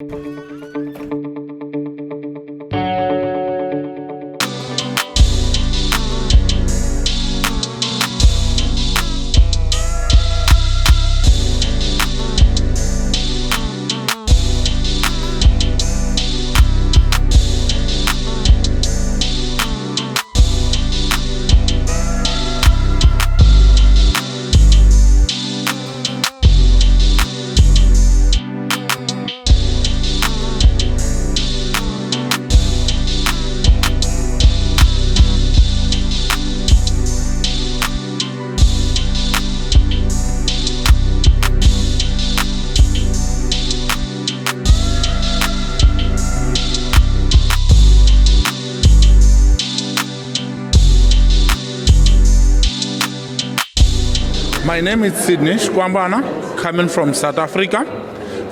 My name is Sydney Shkwambana, coming from South Africa.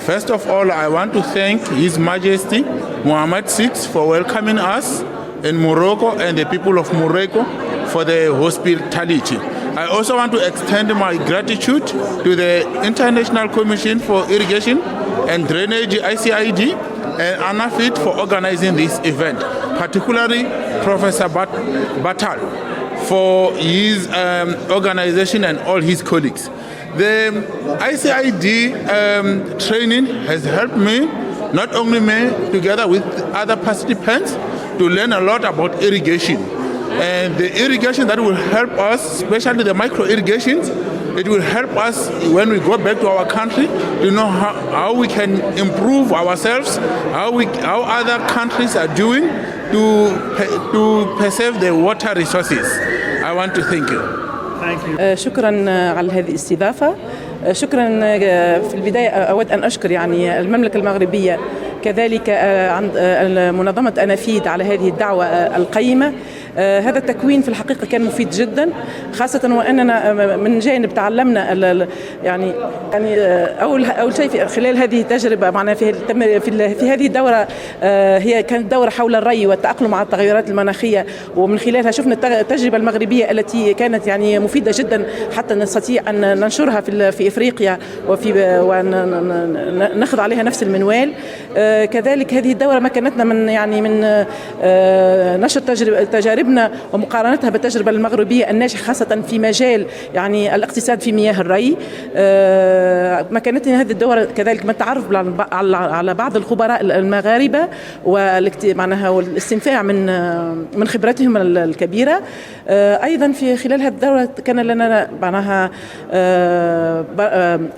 First of all, I want to thank His Majesty Mohammed VI for welcoming us in Morocco and the people of Morocco for the hospitality. I also want to extend my gratitude to the International Commission for Irrigation and Drainage ICID and ANAFID for organizing this event, particularly Professor Batal for his organization and all his colleagues. The ICID training has helped me, not only me, together with other participants, to learn a lot about irrigation. And the irrigation that will help us, especially the micro irrigations, it will help us when we go back to our country to know how we can improve ourselves, how other countries are doing to preserve the water resources. I want to thank you. شكرا على هذه الاستضافة. شكرا. في البداية أود أن أشكر يعني المملكة المغربية كذلك عند منظمة أنافيد على هذه الدعوة القيمة. هذا التكوين في الحقيقة كان مفيد جدا، خاصة وأننا من جانب تعلمنا يعني أول شيء خلال هذه التجربة معنا في هذه الدورة، هي كانت دورة حول الري والتأقلم مع التغيرات المناخية، ومن خلالها شفنا التجربة المغربية التي كانت يعني مفيدة جدا حتى نستطيع أن ننشرها في إفريقيا ونأخذ عليها نفس المنوال. كذلك هذه الدورة مكنتنا من نشر تجاربنا ومقارنتها بالتجربة المغربية الناجحة، خاصة في مجال يعني الاقتصاد في مياه الري. مكنتنا هذه الدورة كذلك من التعرف على بعض الخبراء المغاربة معناها والاستنفاع من خبرتهم الكبيرة. أيضا في خلال هذه الدورة كان لنا معناها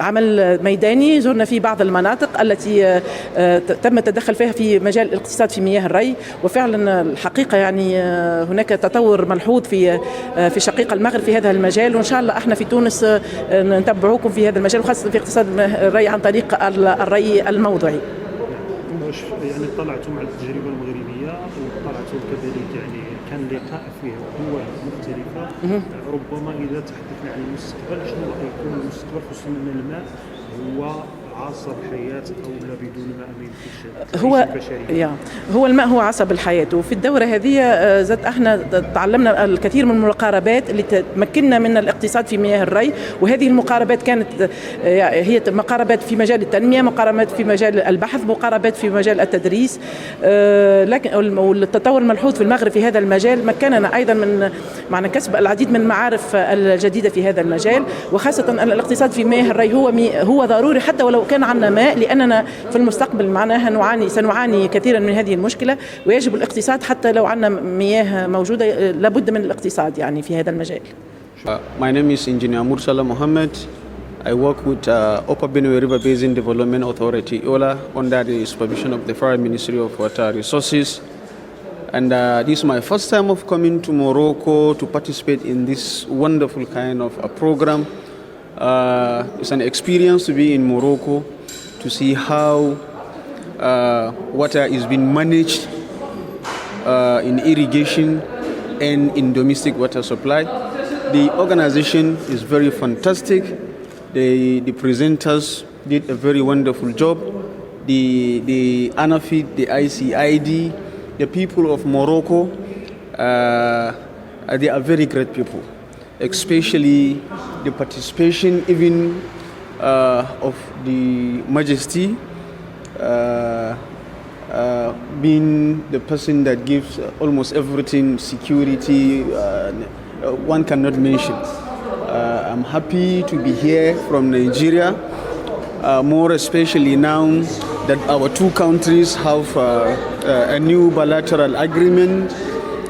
عمل ميداني، زرنا في بعض المناطق التي تم التدخل فيها في مجال الاقتصاد في مياه الري، وفعلا الحقيقة يعني هناك تطور ملحوظ في شقيق المغرب في هذا المجال، وإن شاء الله احنا في تونس نتبعوكم في هذا المجال، وخاصة في اقتصاد الري عن طريق الري الموضعي. يعني اطلعتم على التجربة المغربية وطلعتم كذلك يعني كان لقاء فيه دول مختلفة. ربما إذا تحدثنا عن المستقبل، شنو راح يكون المستقبل، خصوصا أن الماء هو عصب الحياة أو لا بدون ماء ما يمكنش هو الماء هو عصب الحياة. وفي الدورة هذه زاد احنا تعلمنا الكثير من المقاربات اللي تمكننا من الاقتصاد في مياه الري، وهذه المقاربات كانت هي مقاربات في مجال التنمية، مقاربات في مجال البحث، مقاربات في مجال التدريس. لكن والتطور الملحوظ في المغرب في هذا المجال مكننا أيضا من كسب العديد من المعارف الجديدة في هذا المجال، وخاصة أن الاقتصاد في مياه الري هو ضروري حتى ولو كان عندنا ماء، لأننا في المستقبل معناها سنعاني كثيرا من هذه المشكلة، ويجب الاقتصاد حتى لو عندنا مياه موجودة لابد من الاقتصاد يعني في هذا المجال. My name is Engineer Mursala Mohammed. I work with Upper Benue River Basin Development Authority, OLA, under the supervision of the Foreign Ministry of Water Resources. And this is my first time of coming to Morocco to participate in this wonderful kind of a program. It's an experience to be in Morocco, to see how water is being managed in irrigation and in domestic water supply. The organization is very fantastic. The presenters did a very wonderful job. The ANAFID, the ICID, the people of Morocco, they are very great people, especially the participation even of the Majesty being the person that gives almost everything security, one cannot mention. I'm happy to be here from Nigeria, more especially now that our two countries have a new bilateral agreement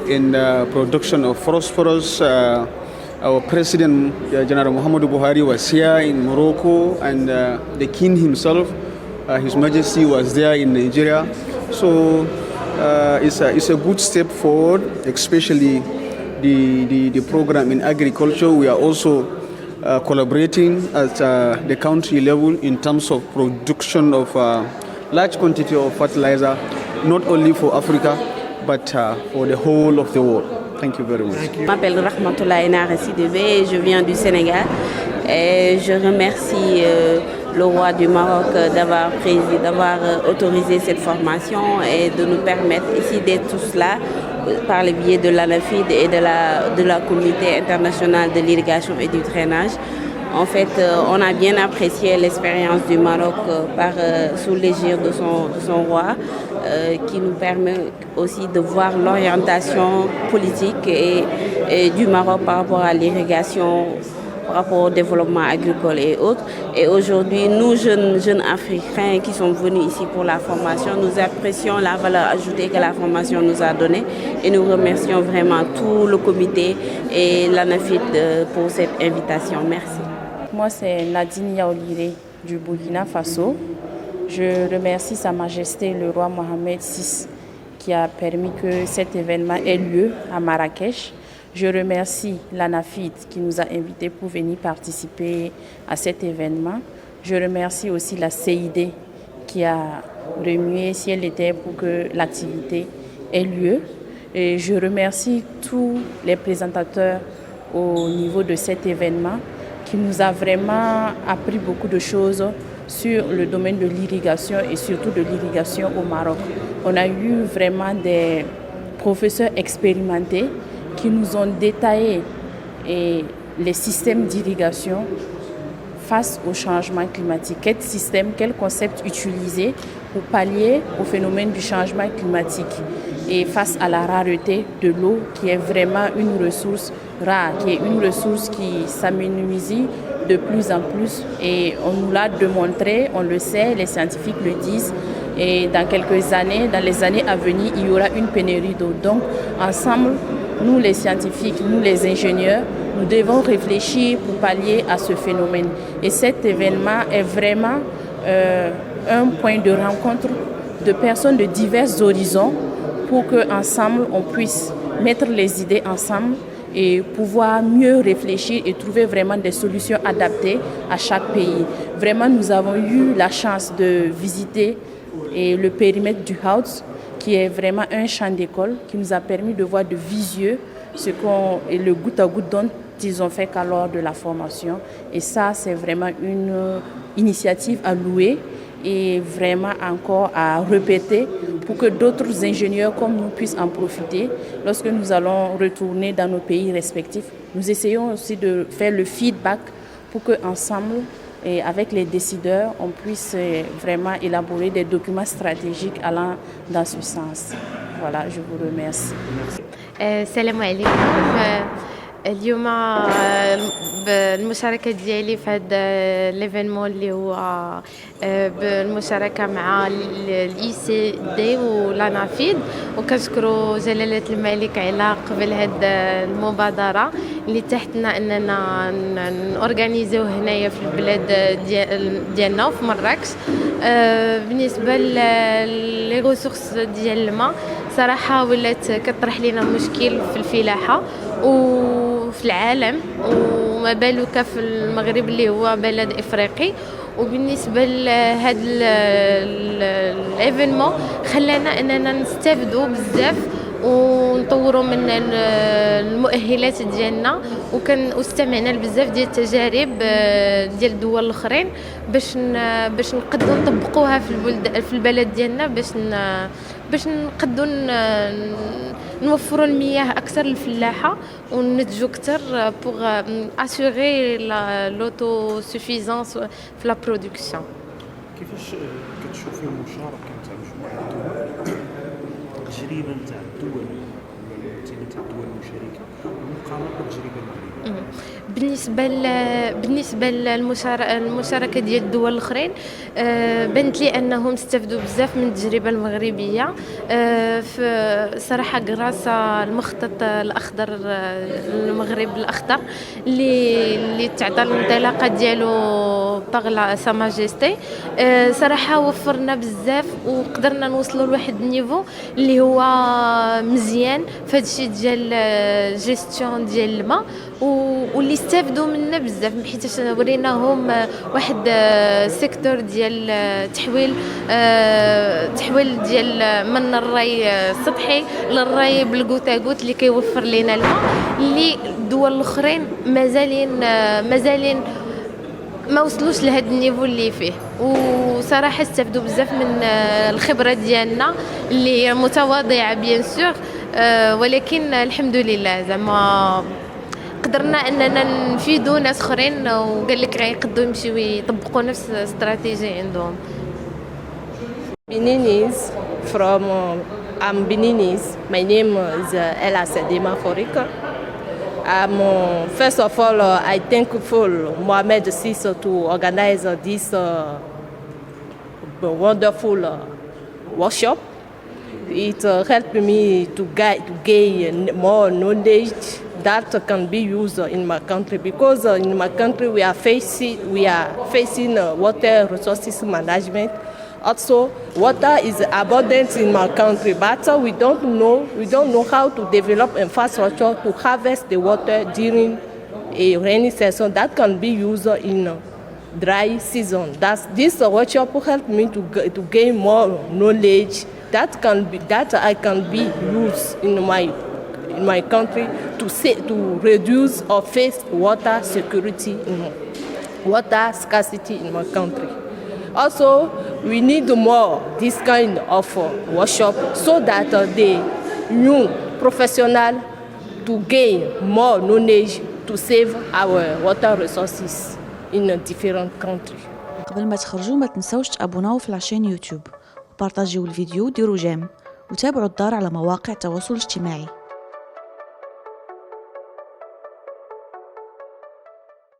in the production of phosphorus. Our President, General Muhammadu Buhari, was here in Morocco, and the King himself, His Majesty, was there in Nigeria. So it's a good step forward, especially the program in agriculture. We are also collaborating at the country level in terms of production of large quantity of fertilizer, not only for Africa, but for the whole of the world. Thank you very much. Je m'appelle Rahmatoulaye Nara Sidibé, je viens du Sénégal et je remercie le roi du Maroc d'avoir autorisé cette formation et de nous permettre ici d'être tous là par le biais de l'ANAFID et de la communauté internationale de l'irrigation et du drainage. En fait, on a bien apprécié l'expérience du Maroc sous l'égide de son roi, qui nous permet aussi de voir l'orientation politique et du Maroc par rapport à l'irrigation, par rapport au développement agricole et autres. Et aujourd'hui, nous, jeunes Africains qui sont venus ici pour la formation, nous apprécions la valeur ajoutée que la formation nous a donnée et nous remercions vraiment tout le comité et l'ANAFID pour cette invitation. Merci. Moi, c'est Nadine Yaouliré du Burkina Faso. Je remercie Sa Majesté le roi Mohamed VI qui a permis que cet événement ait lieu à Marrakech. Je remercie l'ANAFID qui nous a invités pour venir participer à cet événement. Je remercie aussi la CID qui a remué ciel et terre pour que l'activité ait lieu. Et je remercie tous les présentateurs au niveau de cet événement qui nous a vraiment appris beaucoup de choses sur le domaine de l'irrigation et surtout de l'irrigation au Maroc. On a eu vraiment des professeurs expérimentés qui nous ont détaillé les systèmes d'irrigation face au changement climatique. Quel système, quel concept utiliser pour pallier au phénomène du changement climatique et face à la rareté de l'eau qui est vraiment une ressource rare, qui est une ressource qui s'amenuise de plus en plus et on nous l'a démontré, on le sait, les scientifiques le disent et dans quelques années, dans les années à venir, il y aura une pénurie d'eau. Donc ensemble, nous les scientifiques, nous les ingénieurs, nous devons réfléchir pour pallier à ce phénomène. Et cet événement est vraiment un point de rencontre de personnes de divers horizons pour qu'ensemble, on puisse mettre les idées ensemble et pouvoir mieux réfléchir et trouver vraiment des solutions adaptées à chaque pays. Vraiment, nous avons eu la chance de visiter le périmètre du House, qui est vraiment un champ d'école qui nous a permis de voir de visu le goutte à goutte dont ils ont fait qu'à lors de la formation. Et ça, c'est vraiment une initiative à louer et vraiment encore à répéter pour que d'autres ingénieurs comme nous puissent en profiter. Lorsque nous allons retourner dans nos pays respectifs, nous essayons aussi de faire le feedback pour qu'ensemble, et avec les décideurs, on puisse vraiment élaborer des documents stratégiques allant dans ce sens. Voilà, je vous remercie. السلام عليكم. اليوم بالمشاركة ديالي في هذا ليفينمون اللي هو بالمشاركة مع الاي سي دي ولانافيد وكنشكروا جلالة الملك على قبل هذه المبادرة اللي تحتنا اننا نورغانيزيو هنايا في البلاد ديالنا في مراكش. بالنسبة لي ريسورس ديال الماء صراحة ولات كطرح لنا مشكل في الفلاحة وفي العالم وما بالك في المغرب اللي هو بلد افريقي. وبالنسبه لهذا الايفينمون خلانا اننا نستافدوا بزاف ونطوروا من المؤهلات ديالنا واستمعنا لبزاف ديال التجارب ديال الدول الاخرين باش نقدروا نطبقوها في البلد ديالنا باش نقدروا نوفروا المياه اكثر للفلاحه وننتجوا اكثر بوغ اسيغي لوتو سوفيزانس في لا برودكسيون. كيفاش كتشوفي المشاركه نتاع مجموعه الدول، التجربه نتاع الدول ولا الممثلين تاع الدول المشاركه مقارنه بالتجربه المغربيه؟ بالنسبه للمشاركه ديال الدول الاخرين، بنت لي انهم استفدوا بزاف من التجربه المغربيه. في صراحه قراصه المخطط الاخضر، المغرب الاخضر اللي تعطى الانطلاقه ديالو باغ سا ماجيستي، صراحه وفرنا بزاف وقدرنا نوصلوا لواحد النيفو اللي هو مزيان في هادشي ديال جيستيون ديال الماء، واللي استافدوا منا بزاف حيت وريناهم واحد سيكتور ديال تحويل ديال من الري السطحي للري بالكوتاكوت اللي كيوفر لنا الماء، اللي الدول الاخرين مازالين ما وصلوش لهذا النيفو اللي فيه. وصراحه استفدوا بزاف من الخبره ديالنا اللي هي متواضعه بيان سور، ولكن الحمد لله زعما قدرنا اننا نفيدوا ناس اخرين، وقال لك غيقدروا يمشيو يطبقوا نفس الاستراتيجيه عندهم. Beninese from I'm Beninese. My name is Ella Sedema Forika. First of all, I thankful Mohamed VI to organize this wonderful workshop. It helped me to gain more knowledge that can be used in my country, because in my country we are facing water resources management. Also, water is abundant in my country, but we don't know how to develop infrastructure to harvest the water during a rainy season that can be used in dry season. This workshop helped me to gain more knowledge that I can be used in my country to reduce or face water security, water scarcity in my country. Also, we need more this kind of workshop so that the new professional to gain more knowledge to save our water resources in a different country. قبل ما تخرجوا ما تنسوش تابوناو في العشان يوتيوب وبارطاجيو الفيديو وديروا جيم وتابعوا الدار على مواقع التواصل الاجتماعي.